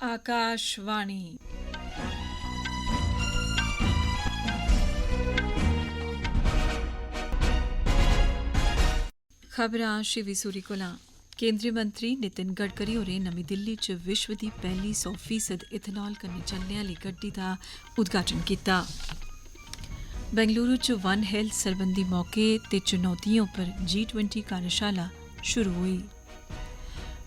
आकाशवाणी। खबरां शिवी सूरी कोला। केंद्रीय मंत्री नितिन गडकरी होरें नमीं दिल्ली च विश्व दी पैह्ली 100% इथेनॉल कन्नै चलने आह्ली गड्डी दा उद्घाटन कीता। बेंगलुरु च वन हेल्थ सरबंधी मौके ते चुनौतियें उप्पर G20 कार्यशाला शुरू होई।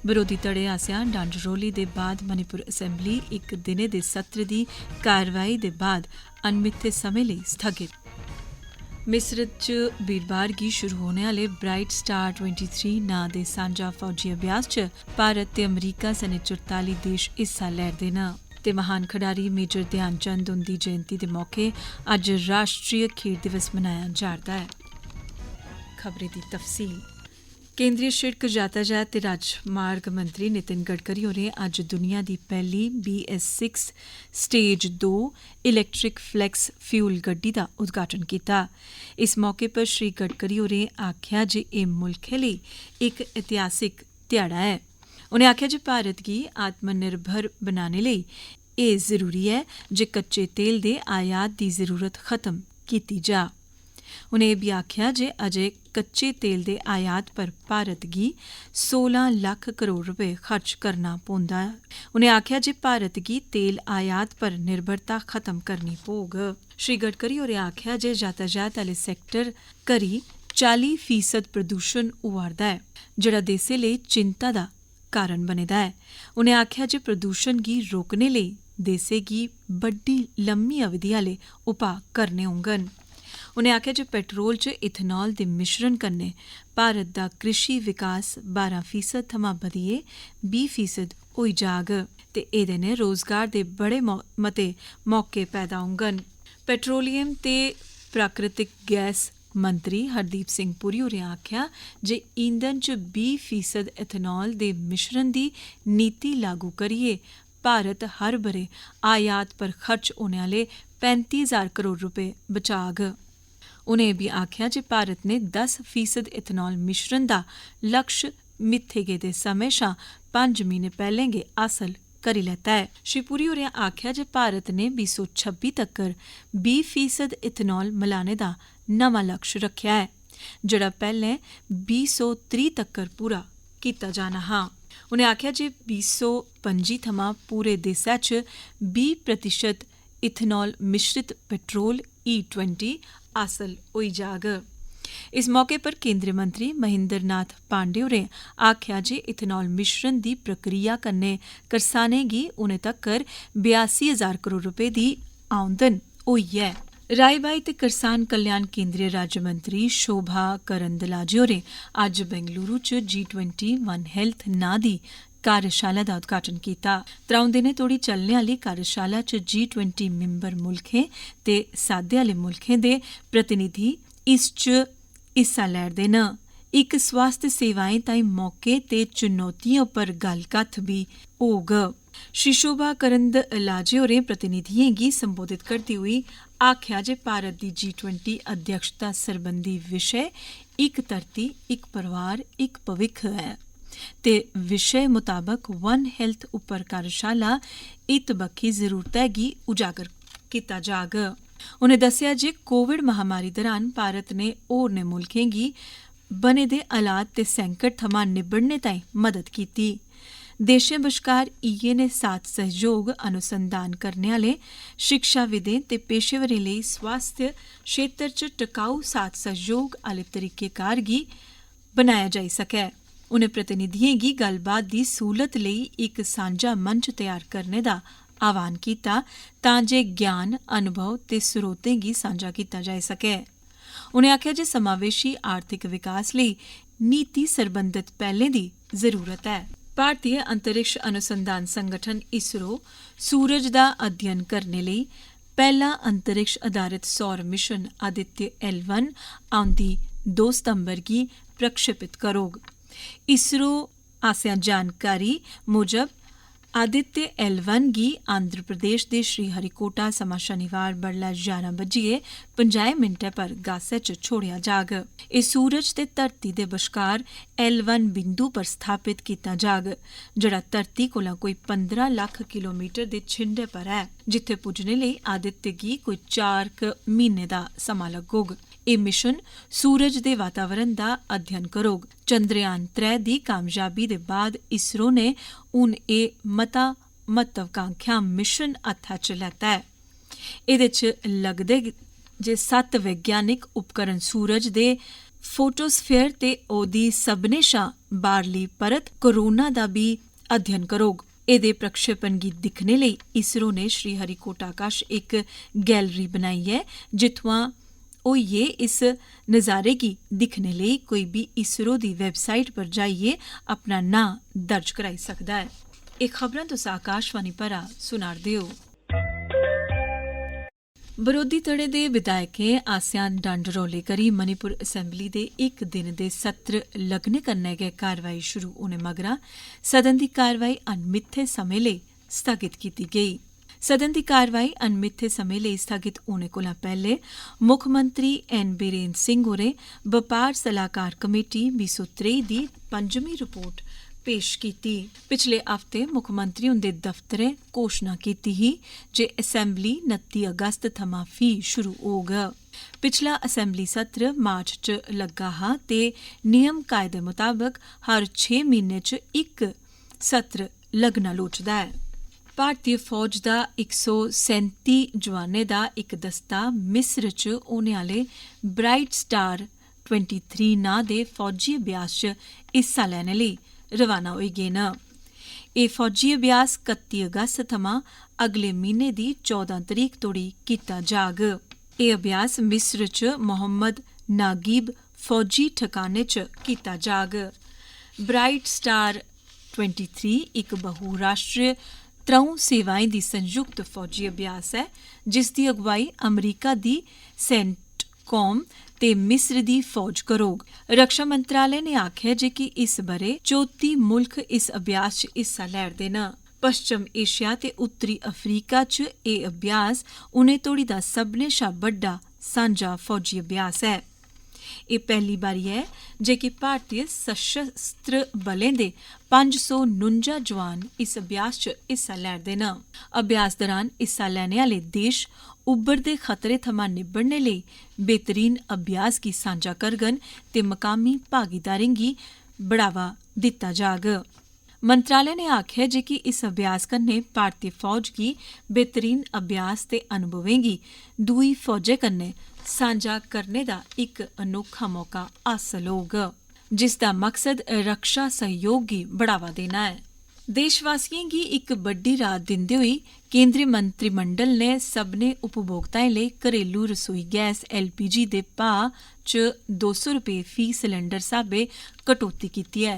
विरोधी धड़े आसेआ डांडरोली दे बाद मणिपुर असैंबली इक दिनै दे सत्र दी कारवाई दे बाद अनमित्थे समें लेई स्थगित। मिस्र च वीरवार गी शुरू होने आह्ले ब्राइट स्टार 23 नां दे सांझा फौजी अभ्यास च भारत ते अमरीका सने 44 देश हिस्सा लै'रदे न। ते महान खडारी मेजर ध्यानचंद हुंदी जयंती दे मौके अज्ज राष्ट्रीय खेड दिवस मनाया जा'रदा ऐ। खबरें दी तफसील। केंद्रीय शिड़क यातायात ते राजमार्ग मंत्री नितिन गडकरी होरें अज्ज दुनिया दी पैह्ली BS6 stage 2 electric flex fuel गड्डी दा उद्घाटन कीता। इस मौके पर श्री गडकरी होरें आखेआ जे एह् मुल्खै लेई इक ऐतिहासिक ध्याड़ा ऐ। उनें आखेआ जे भारत गी आत्मनिर्भर बनाने लेई एह् जरूरी ऐ जे कच्चे तेल दे आयात दी जरूरत खत्म कीती जा। उनें एह् बी आखेआ जे अजें कच्चे तेल दे आयात पर भारत गी 16 लक्ख करोड़ रपेऽ खर्च करना पौंदा ऐ। उनें आखेआ जे भारत गी तेल आयात पर निर्भरता खत्म करनी पौग। श्री गडकरी होरें आखेआ जे यातायात आह्ले सैक्टर करी 40% प्रदूषण होआ'रदा ऐ, जेह्ड़ा देसै लेई चिंता दा कारण बने दा ऐ। उनें आखेआ जे प्रदूषण गी रोकने लेई देसै गी बड्डी लम्मी अवधि आह्ले उपाऽ करने होङन। उनें आखेआ जे पेट्रोल च इथेनॉल दे मिश्रण कन्नै भारत दा कृषि विकास 12% थमां बधियै 20% होई जाग ते एह्दे नै रोजगार दे बड़े मते मौके पैदा होङन। पेट्रोलियम ते प्राकृतिक गैस मंत्री हरदीप सिंह पुरी होरें आखेआ जे ईंधन च 20% इथेनॉल दे मिश्रण दी नीति लागू करियै भारत हर ब'रे आयात पर खर्च होने आह्ले 35,000 करोड़ रपेऽ बचाग। उनें बी आखेआ जे भारत ने 10% इथेनॉल मिश्रण दा लक्ष्य मित्थे गेदे समें शा 5 म्हीने पैह्लें गै हासल करी लैता ऐ। श्री पुरी होरें आखेआ जे भारत ने 2026 तक्कर 20% इथेनॉल मलाने दा नमां लक्ष्य रक्खेआ ऐ, जेह्ड़ा पैह्लें 2030 तक्कर पूरा कीता जाना हा। उनें आखेआ जे 2025 थमां पूरे देसै च 20% इथेनॉल मिश्रित पेट्रोल E20 हासल होई जाग। इस मौके पर केंद्रीय मंत्री महेंद्र नाथ पांडे होरें आखेआ जे इथेनॉल मिश्रण दी प्रक्रिया कन्नै करसानें गी हुनै तक्कर 82,000 करोड़ रपेऽ दी आमदन होई ऐ। राई बाई ते करसान कल्याण केंद्रीय राज्यमंत्री शोभा करंदलाजे होरें अज्ज बेंगलुरु च G20 वन हेल्थ नां दी कार्यशाला दा उद्घाटन कीता। 3 दिनें तोड़ी चलने आह्ली कार्यशाला च G20 मिंबर मुल्खें ते साद्दे आह्ले मुल्खें दे प्रतिनिधि इस च हिस्सा लै'रदे न। इक स्वास्थ्य सेवाएं ताईं मौके ते चुनौतियें उप्पर गल्ल-कत्थ बी होग। श्री शोभा करंदलाजे होरें प्रतिनिधियें गी संबोधित करदे होई आखेआ जे भारत दी G20 अध्यक्षता सरबंधी विशे इक धरती, इक परोआर, इक भविक्ख ऐ ते विशे मुताबक वन हेल्थ उप्पर कार्यशाला इत बक्खी जरूरतै गी उजागर कीता जाग। उनें दस्सेआ जे कोविड महामारी दरान भारत ने होरनें मुल्खें गी बने दे हालात ते संकट थमां निब्बड़ने ताईं मदद कीती। देशें बश्कार इयै नेह् साथ सहयोग अनुसंधान करने आह्ले शिक्षाविदें ते पेशेवरें लेई स्वास्थ्य क्षेत्र च टिकाऊ साथ सहयोग आह्ले तरीकेकार गी बनाया जाई सकै। उनें प्रतिनिधियें गी गल्लबात दी सूह्लत लेई इक सांझा मंच तैयार करने दा आह्वान कीता तां जे ज्ञान, अनुभव ते स्रोतें गी सांझा कीता जाई सकै। उनें आखेआ जे समावेशी आर्थिक विकास लेई नीति सरबंधत पैह्लें दी जरूरत ऐ। भारतीय अंतरिक्ष अनुसंधान संगठन इसरो सूरज दा अध्ययन करने लेई पैह्ला अंतरिक्ष आधारित सौर मिशन आदित्य L1 औंदी 2 सितंबर गी प्रक्षेपित करोग। इसरो आसेआ जानकारी मूजब आदित्य L1 गी आंध्र प्रदेश दे श्रीहरिकोटा समां शनिवार बडलै 11:50 पर गासै च छोड़ेआ जाग। एह् सूरज ते धरती दे बश्कार L1 बिंदु पर स्थापित कीता जाग, जेह्ड़ा धरती कोला कोई 15 लक्ख किलोमीटर दे छिंडे पर ऐ, जित्थे पुज्जने लेई आदित्य गी कोई 4 म्हीने दा समां लग्गोग। एह् मिशन सूरज दे वातावरण दा अध्ययन करोग। चंद्रयान 3 दी कामयाबी दे बाद इसरो ने हून एह् मता महत्वाकांक्षा मिशन हत्थै च लैता ऐ। एह्दे च लगदे जे 7 वैज्ञानिक उपकरण सूरज दे फोटोस्फीयर ते ओह्दी सभनें शा बाह्रली परत कोरोना दा बी अध्ययन करोग। एह्दे प्रक्षेपण गी दिक्खने लेई इसरो ने श्रीहरिकोटा कश इक गैलरी बनाई ऐ, जित्थुआं होइयै इस नज़ारे गी दिक्खने लेई कोई बी इसरो दी वैबसाइट पर जाइयै अपना नांऽ दर्ज कराई सकदा ऐ। एह् खबरां तुस आकाशवाणी परा सुना'रदे ओ। बरोधी धड़े दे विधायकें आसेआ डंड रौले करी मणिपुर असैंबली दे इक दिन दे सत्र लगने कन्नै गै कारवाई शुरू होने मगरा सदन दी कारवाई अनमित्थे समें लेई स्थगित कीती गेई। सदन दी कारवाई अनमित्थे समें लेई स्थगित होने कोला पैह्ले मुक्खमंत्री N बीरेन सिंह होरें बपार सलाहकार कमेटी 2023 दी 5मीं रिपोर्ट पेश कीती। पिछले हफ्ते मुक्खमंत्री हुंदे दफ्तरै घोशणा कीती ही जे असैंबली 29 अगस्त थमां फ्ही शुरू होग। पिछला असैंबली सत्र मार्च च लग्गा हा ते नियम कायदे मताबक हर 6 म्हीने च इक सत्र लगना लोड़चदा ऐ। भारतीय फौज दा 137 जवानें दा इक दस्ता मिस्र च होने आह्ले ब्राइट स्टार 23 नांऽ दे फौजी अभ्यास च हिस्सा लैने लेई रवाना होई गे न। एह् फौजी अभ्यास 31 अगस्त थमां अगले म्हीने दी 14 तरीक तोड़ी कीता जाग। एह् अभ्यास मिस्र च मोहम्मद नागिब फौजी ठिकाने च कीता जाग। ब्राइट स्टार 23 इक बहुराष्ट्रीय त्र'ऊं सेवाएं दी संयुक्त फौजी अभ्यास ऐ, जिसदी अगुवाई अमरीका दी सेंटकॉम ते मिस्र दी फौज करोग। रक्षा मंत्रालय ने आखेआ जे कि इस ब'रे 34 मुल्ख इस अभ्यास च हिस्सा लै'रदे न। पश्चिम एशिया ते उत्तरी अफ्रीका च एह् अभ्यास उ'नें तोड़ी दा सभनें शा बड्डा सांझा फौजी अभ्यास ऐ। एह् पैह्ली बारी ऐ जे कि भारतीय सशस्त्र बलें दे 549 जवान इस अभ्यास च हिस्सा लै'रदे न। अभ्यास दौरान हिस्सा लैने आह्ले देश उब्भरदे खतरे थमां निब्बड़ने लेई बेहतरीन अभ्यास गी सांझा करङन ते मकामी भागीदारें गी बढ़ावा दित्ता जाग। मंत्रालय ने आखेआ जे कि इस अभ्यास कन्नै भारतीय फौज गी बेहतरीन अभ्यास ते अनुभवें गी दूई फौजें कन्नै सांझा करने दा इक अनोखा मौका हासल होग, जिसदा मकसद रक्षा सहयोग गी बढ़ावा देना ऐ। देशवासियें गी इक बड्डी राहत दिंदे होई केंद्री मंत्रिमंडल ने सभनें उपभोक्ताएं लेई घरेलू रसोई गैस LPG दे भाऽ च 200 रपेऽ फी सिलेंडर स्हाबे कटौती कीती ऐ।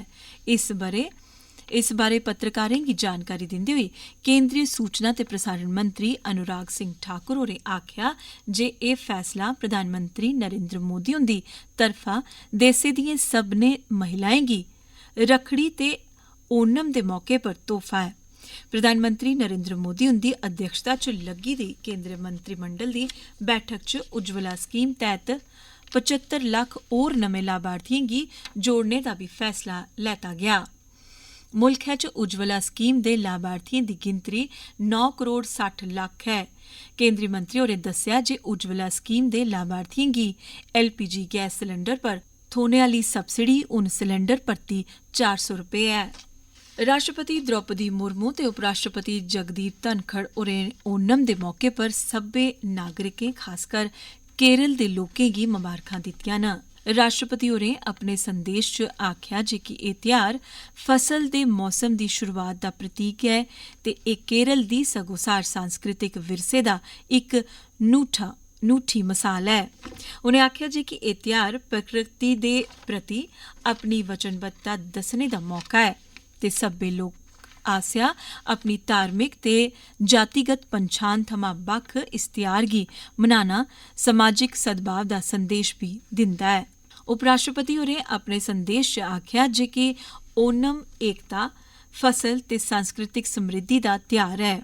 इस बारे पत्रकारें गी जानकारी दिंदे होई केंद्रीय सूचना ते प्रसारण मंत्री अनुराग सिंह ठाकुर होरें आखेआ जे एह् फैसला प्रधानमंत्री नरेंद्र मोदी हुंदी तरफा देसै दियें सभनें महिलाएं गी रक्खड़ी ते ओणम दे मौके पर तोहफा ऐ। प्रधानमंत्री नरेंद्र मोदी हुंदी अध्यक्षता च लग्गी दी केंद्रीय मंत्रिमंडल दी बैठक च उज्जवला स्कीम तैह्त 75 लक्ख होर नमें लाभार्थियें गी जोड़ने दा बी फैसला लैता गेआ। मुल्खै च उज्जवला स्कीम दे लाभार्थियें दी गिनतरी 9 करोड़ 60 लक्ख ऐ। केंद्री मंत्री होरें दस्सेआ जे उज्जवला स्कीम दे लाभार्थियें गी LPG गैस सिलेंडर पर थ्होने आह्ली सब्सिडी हून सिलेंडर प्रति 400 रपेऽ ऐ। राष्ट्रपति द्रौपदी मुर्मू ते उपराष्ट्रपति जगदीप धनखड़ होरें ओणम दे मौके पर सब्भै नागरिकें खासकर केरल दे लोकें गी मबारखां दित्तियां न। राष्ट्रपति होरें अपने संदेश च आखेआ जे कि एह् ध्यार फसल दे मौसम दी शुरुआत दा प्रतीक ऐ ते एह् केरल दी सग्गोसार सांस्कृतिक विरसे दा इक नूठी मिसाल ऐ। उनें आखेआ जे कि एह् ध्यार प्रकृति दे प्रति अपनी वचनबद्धता दस्सने दा मौका ऐ ते सब्भै लोक आसेआ अपनी धार्मिक ते जातिगत पंछान थमां बक्ख इस ध्यार गी मनाना समाजिक सद्भाव दा संदेश बी दिंदा ऐ। उपराष्ट्रपति होरें अपने संदेश च आखेआ जे कि ओणम एकता, फसल ते सांस्कृतिक समृद्धि दा त्यार है,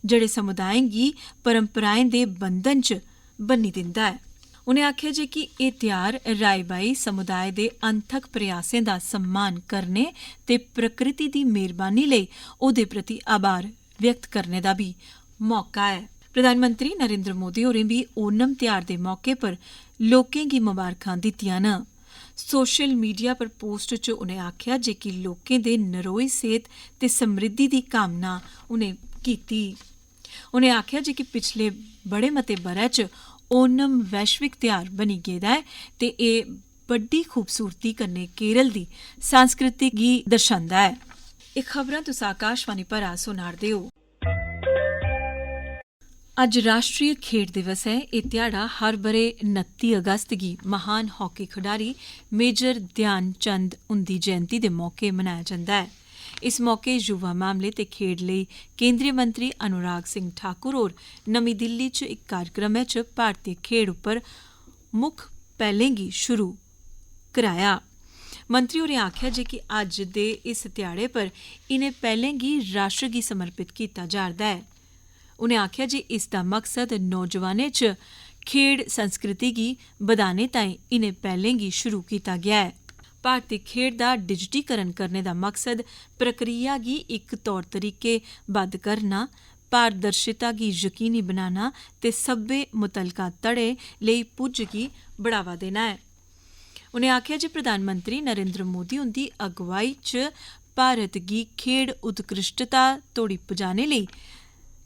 जेह्ड़े समुदायें गी परंपराएं दे बंधन च बन्नी दिंदा है। उनें आखेआ जे कि एह् त्यार राई बाई समुदाय दे अनथक प्रयासें दा सम्मान करने ते प्रकृति दी मेहरबानी लेई ओह्दे प्रति आभार व्यक्त करने दा भी मौका है। प्रधानमंत्री नरेंद्र मोदी होरें भी ओणम त्यार दे मौके पर लोकें गी मुबारखां दित्तियां न। सोशल मीडिया पर पोस्ट च उनें आखेआ जे कि लोकें दे नरोई सेहत ते समृद्धि दी कामना उनें कीती। उनें आखेआ जे कि पिछले बड़े मते ब'रे च ओणम वैश्विक त्यार बनी गेदा है ते एह् बड्डी खूबसूरती कन्नै केरल दी संस्कृति गी दर्शांदा है। एह् खबरां तुस आकाशवाणी पर सुना'रदे हो। अज्ज राष्ट्रीय खेड दिवस है। एह् ध्याड़ा हर ब'रे 29 अगस्त गी महान हाकी खडारी मेजर ध्यान चंद हुंदी जयंती दे मौके मनाया जंदा है। इस मौके युवा मामले ते खेड लेई केंद्रीय मंत्री अनुराग सिंह ठाकुर होर नमीं दिल्ली च इक कार्यक्रमै च भारतीय खेड उप्पर मुक्ख पैह्लें गी शुरू कराया। मंत्री होरें आखेआ जे कि अज्ज दे इस ध्याड़े पर इनें पैह्लें गी राष्ट्र गी समर्पित कीता जा'रदा है। उनें आखेआ जे इस दा मकसद नौजवानें च खेड संस्कृति गी बधाने ताईं इनें पैह्लें गी शुरू कीता गेआ है। भारती खेड दा डिजिटीकरण करने दा मकसद प्रक्रिया गी इक तौर तरीके बद्ध करना, पारदर्शिता गी यकीनी बनाना ते सब्भै मुतलका धड़े लेई पुज्ज गी बढ़ावा देना है। उनें आखेआ जे प्रधानमंत्री नरेंद्र मोदी हुंदी अगुवाई च भारत गी खेड उत्कृष्टता तोड़ी पजाने लेई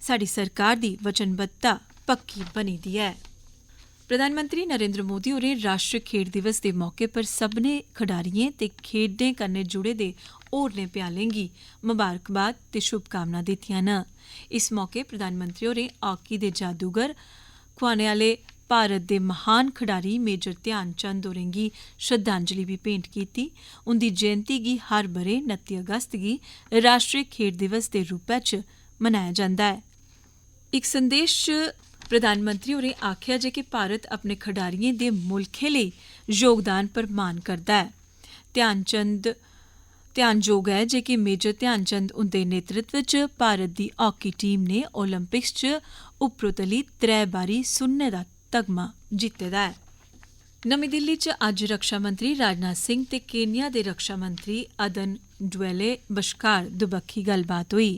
साडी सरकार दी वचनबद्धता पक्की बनी दी है। प्रधानमंत्री नरेंद्र मोदी होरें राष्ट्रीय खेड दिवस दे मौके पर सभनें खडारियें ते खेड्डें कन्नै जुड़े दे होरनें भ्यालें गी मुबारकबाद ते शुभकामनां दित्तियां न। इस मौके प्रधानमंत्री होरें हाकी दे जादूगर खोआने आह्ले भारत दे महान खडारी मेजर ध्यान चंद होरें गी श्रद्धांजलि भी भेंट कीती। उंदी जयंती गी हर ब'रे 29 अगस्त गी राष्ट्रीय खेड दिवस दे रूपै च मनाया जंदा है। इक संदेश च प्रधानमंत्री होरें आखेआ जे कि भारत अपने खडारियें दे मुल्खै लेई योगदान पर मान करदा है। ध्यानजोग है जे कि मेजर ध्यानचंद हुंदे नेतृत्व च भारत दी हाकी टीम ने ओलंपिक्स च उप्परोतली 3 बारी सुन्ने दा तगमा जित्ते दा है। नमीं दिल्ली च अज्ज रक्षा मंत्री राजनाथ सिंह ते केन्या दे रक्षा मंत्री अदन डुएले बश्कार दबक्खी गल्लबात होई।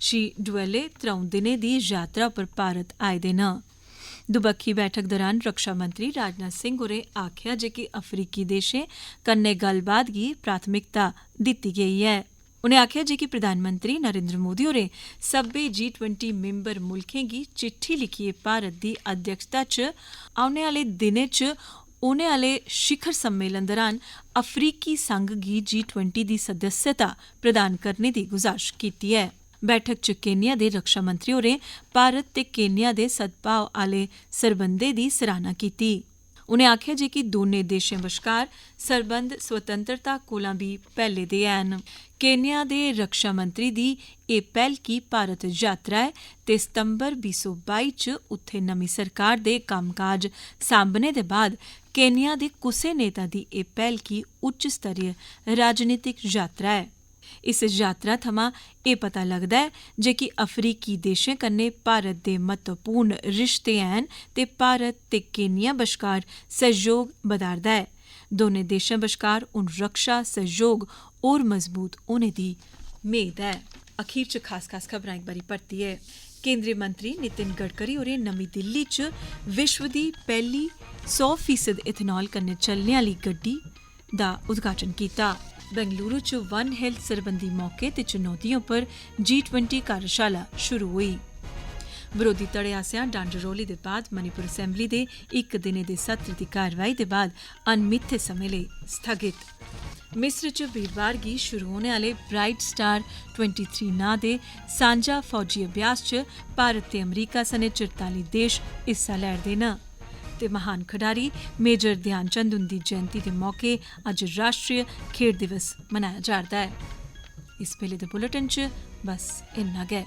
श्री डुएले 3 दिनें दी यात्रा पर भारत आए दे न। दुबक्खी बैठक दौरान रक्षा मंत्री राजनाथ सिंह होरें आखेआ जे कि अफ्रीकी देशें कन्नै गल्लबात गी प्राथमिकता दित्ती गेई है। उनें आखेआ जे कि प्रधानमंत्री नरेंद्र मोदी होरें सब्भै G20 मिंबर मुल्खें गी चिट्ठी लिखियै भारत दी अध्यक्षता च औने आह्ले दिनें च होने आह्ले शिखर सम्मेलन दौरान अफ्रीकी संघ गी G20 दी सदस्यता प्रदान करने दी गुजारिश कीती है। बैठक च केन्या दे रक्षा मंत्री होरें भारत ते केन्या दे सद्भाव आह्ले सरबंधें दी सराहना कीती। उनें आखेआ जे कि दौनें देशें बश्कार सरबंध स्वतंत्रता कोला भी पैह्ले दे हैन। केन्या दे रक्षा मंत्री दी एह् पैह्लकी भारत यात्रा ऐ ते सितंबर 2022 च उत्थे नमीं सरकार दे कम्मकाज सांभने दे बाद केन्या दे कुसै नेता दी एह् पैह्लकी उच्च स्तरीय राजनीतिक यात्रा ऐ। इस यात्रा थमां एह् पता लगदा ऐ जे कि अफ्रीकी देशें कन्नै भारत दे महत्वपूर्ण रिश्ते हैन ते भारत ते केन्या बश्कार सैह्योग बधा'रदा ऐ। दौनें देशें बश्कार हून रक्षा सैह्योग होर मजबूत होने दी मेद ऐ। अखीर च खास खबरां इक बारी परतियै। केंद्रीय मंत्री नितिन गडकरी होरें नमीं दिल्ली च विश्व दी पैह्ली 100% इथेनॉल कन्नै चलने आह्ली गड्डी दा उद्घाटन कीता। बेंगलुरु च वन हेल्थ सरबंधी मौके ते चुनौतियों पर G20 कार्यशाला शुरू होई। विरोधी धड़े आसेआ डांडरौली दे बाद मणिपुर असैंबली दे इक दिनै दे सत्र दी कारवाई दे बाद अनमित्थे समें लेई स्थगित। मिस्र च वीरवार गी शुरू होने आह्ले ब्राइट स्टार 23 नांऽ दे सांझा फौजी अभ्यास च भारत ते अमरीका सने 44 देश हिस्सा लै'रदे न। ते महान खडारी मेजर ध्यानचंद हुंदी जयंती दे मौके अज्ज राष्ट्रीय खेड दिवस मनाया जा'रदा ऐ। इस बेल्ले दे बुलेटिन च बस इन्ना गै।